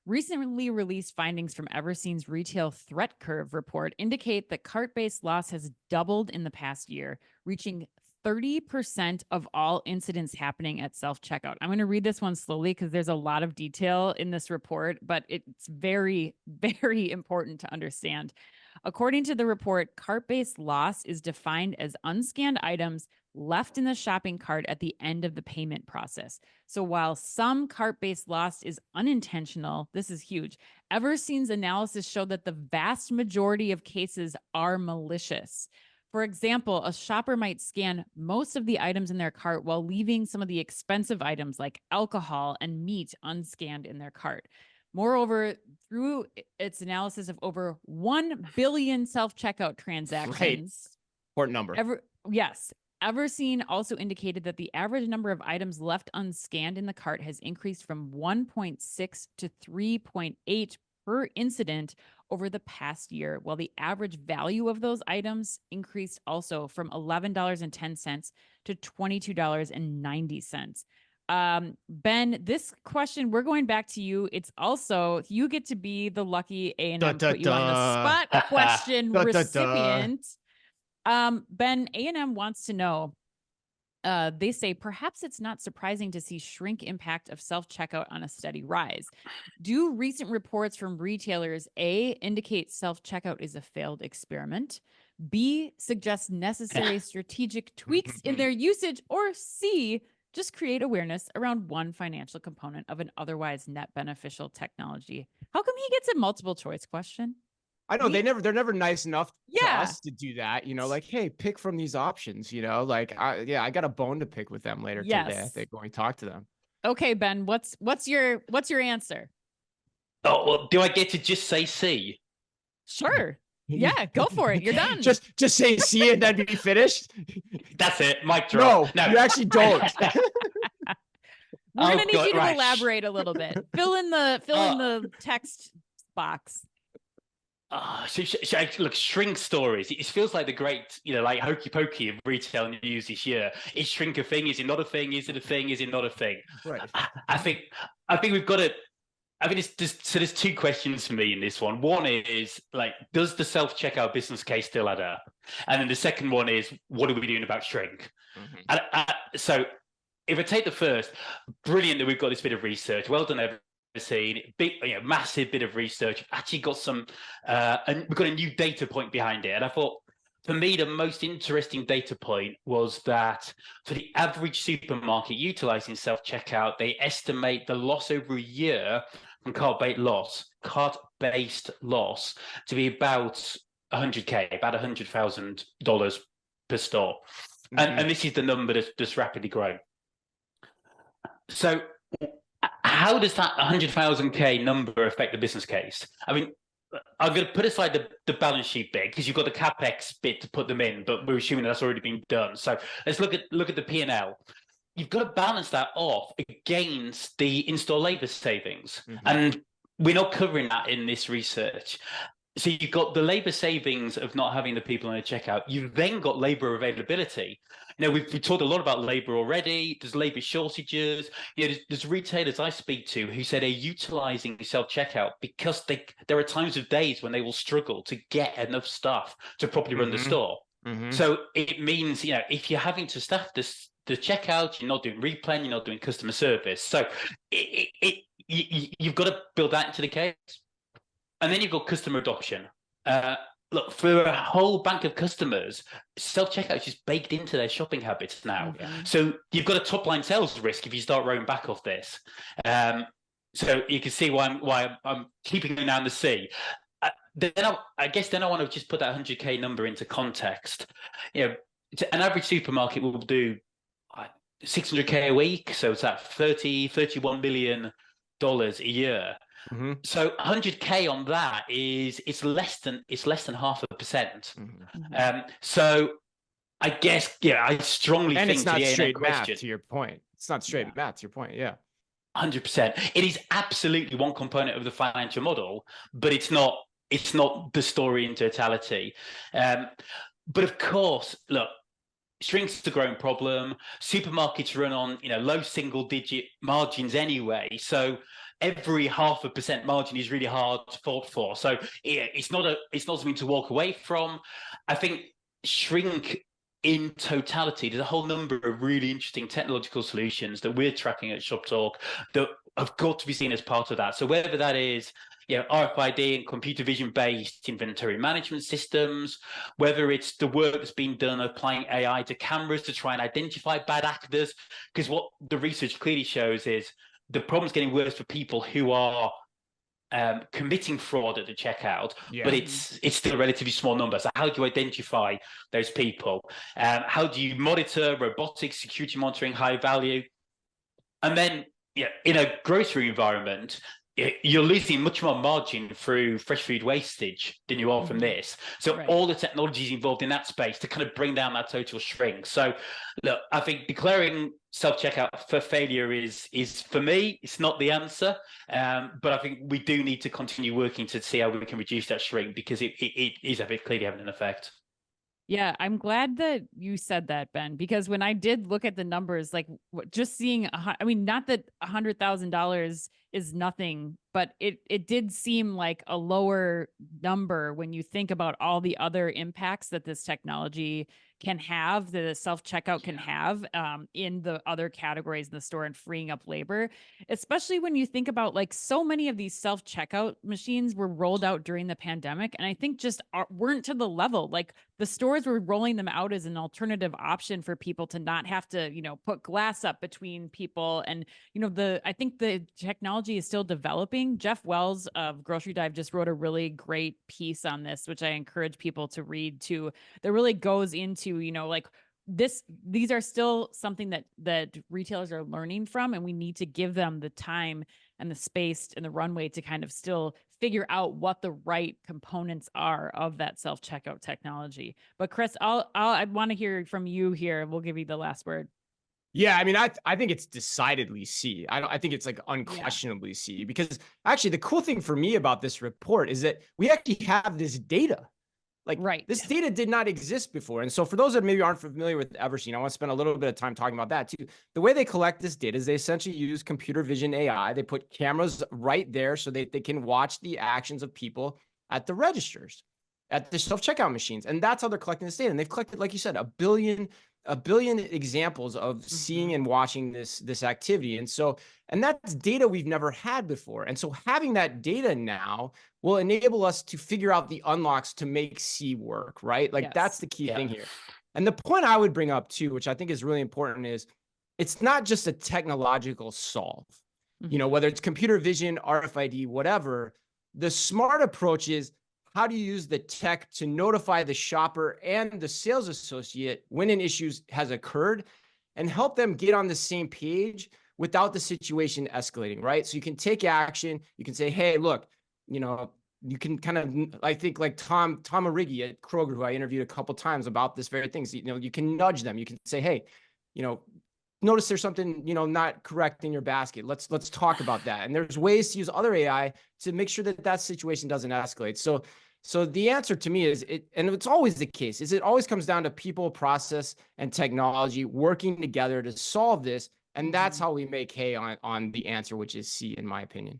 Recently released findings from Everseen's Retail Threat Curve report indicate that cart-based loss has doubled in the past year, reaching 30% of all incidents happening at self-checkout. I'm going to read this one slowly because there's a lot of detail in this report, but it's very, very important to understand. According to the report, cart-based loss is defined as unscanned items left in the shopping cart at the end of the payment process. So while some cart-based loss is unintentional, this is huge. Everseen's analysis showed that the vast majority of cases are malicious. For example, a shopper might scan most of the items in their cart while leaving some of the expensive items like alcohol and meat unscanned in their cart. Moreover, through its analysis of over 1 billion self-checkout transactions, right. Important number. Everseen also indicated that the average number of items left unscanned in the cart has increased from 1.6 to 3.8 per incident over the past year, while the average value of those items increased also from $11.10 to $22.90. Ben, this question, we're going back to you. It's also, you get to be the lucky A&M put you on the spot question recipient. Ben, A&M wants to know, they say, perhaps it's not surprising to see shrink impact of self-checkout on a steady rise. Do recent reports from retailers, A, indicate self-checkout is a failed experiment, B, suggest necessary strategic tweaks in their usage, or C, just create awareness around one financial component of an otherwise net beneficial technology? How come he gets a multiple choice question? I know they're never nice enough to us to do that, like, hey, pick from these options, like, I got a bone to pick with them later today. I think when we talk to them. Okay, Ben, what's your answer? Oh, well, do I get to just say C? Sure. Yeah, go for it. You're done. Just say C and then be finished. That's it. Mic drop. No, you actually don't. We're gonna need you to elaborate a little bit. Fill in the text box. Look, shrink stories. It feels like the great, like hokey pokey of retail news this year. Is shrink a thing? Is it not a thing? Is it a thing? Is it not a thing? Right. I think we've got to. I mean, there's two questions for me in this one. One is, like, does the self-checkout business case still add up? And then the second one is, what are we doing about shrink? So if I take the first, brilliant that we've got this bit of research. Well done, Everseen. Big, massive bit of research. Actually got some, and we've got a new data point behind it. And I thought, for me, the most interesting data point was that for the average supermarket utilizing self-checkout, they estimate the loss over a year from cart-based loss to be about $100K, about $100,000 per store. And this is the number that's rapidly growing. So how does that 100,000K number affect the business case? I mean, I'm going to put aside the balance sheet bit because you've got the CapEx bit to put them in, but we're assuming that's already been done. So let's look at the P&L. You've got to balance that off against the in-store labor savings. And we're not covering that in this research. So you've got the labor savings of not having the people on a checkout. You've then got labor availability. We've talked a lot about labor already. There's labor shortages. There's retailers I speak to who say they're utilizing self-checkout because there are times of days when they will struggle to get enough staff to properly run the store. So it means, if you're having to staff the checkout, you're not doing replan, you're not doing customer service. So you've got to build that into the case. And then you've got customer adoption. Look, for a whole bank of customers, self-checkout is just baked into their shopping habits now. So you've got a top-line sales risk if you start rowing back off this. So you can see why I'm keeping it down the C. I guess I want to just put that 100K number into context. An average supermarket will do 600K a week, so it's at $31 million a year. So 100K on that it's less than 0.5%. So I guess I strongly think it's not straight math to your point. It's not straight math to your point. 100%. It is absolutely one component of the financial model, but it's not the story in totality. But of course, look, shrink's a growing problem. Supermarkets run on low single digit margins anyway, so every 0.5% margin is really hard fought for. So it's not something to walk away from. I think shrink in totality, there's a whole number of really interesting technological solutions that we're tracking at ShopTalk that have got to be seen as part of that. So whether that is RFID and computer vision based inventory management systems, whether it's the work that's been done applying AI to cameras to try and identify bad actors, because what the research clearly shows is the problem's getting worse for people who are committing fraud at the checkout, but it's still a relatively small number. So how do you identify those people? How do you monitor robotics, security monitoring, high value? And then in a grocery environment, you're losing much more margin through fresh food wastage than you are from this. So all the technologies involved in that space to kind of bring down that total shrink. So look, I think declaring self-checkout for failure is for me, it's not the answer. But I think we do need to continue working to see how we can reduce that shrink, because it is clearly having an effect. Yeah, I'm glad that you said that, Ben, because when I did look at the numbers, like just seeing, I mean, not that $100,000 is nothing, but it did seem like a lower number when you think about all the other impacts that this technology can have, the self-checkout can have in the other categories in the store and freeing up labor, especially when you think about like so many of these self-checkout machines were rolled out during the pandemic. And I think just weren't to the level, like the stores were rolling them out as an alternative option for people to not have to, put glass up between people. And, I think the technology is still developing. Jeff Wells of Grocery Dive just wrote a really great piece on this, which I encourage people to read too, that really goes into, like these are still something that retailers are learning from, and we need to give them the time and the space and the runway to kind of still figure out what the right components are of that self-checkout technology. But Chris, I want to hear from you here. We'll give you the last word. Yeah, I mean, I think it's decidedly C. I think it's like unquestionably C, because actually the cool thing for me about this report is that we actually have this data. Like this data did not exist before. And so for those that maybe aren't familiar with Everseen, I want to spend a little bit of time talking about that too. The way they collect this data is they essentially use computer vision AI. They put cameras right there so they can watch the actions of people at the registers, at the self-checkout machines. And that's how they're collecting this data. And they've collected, like you said, a billion examples of seeing and watching this activity. And that's data we've never had before. And so having that data now will enable us to figure out the unlocks to make C work, right? Like that's the key thing here. And the point I would bring up too, which I think is really important, is it's not just a technological solve, whether it's computer vision, RFID, whatever. The smart approach is, how do you use the tech to notify the shopper and the sales associate when an issue has occurred and help them get on the same page without the situation escalating, right? So you can take action. You can say, hey, look, you can kind of, I think like Tom Arrighi at Kroger, who I interviewed a couple of times about this very thing. So, you can nudge them. You can say, hey, notice there's something, not correct in your basket. Let's talk about that. And there's ways to use other AI to make sure that situation doesn't escalate. So the answer to me is and it's always the case, is it always comes down to people, process, and technology working together to solve this. And that's how we make hay on the answer, which is C, in my opinion.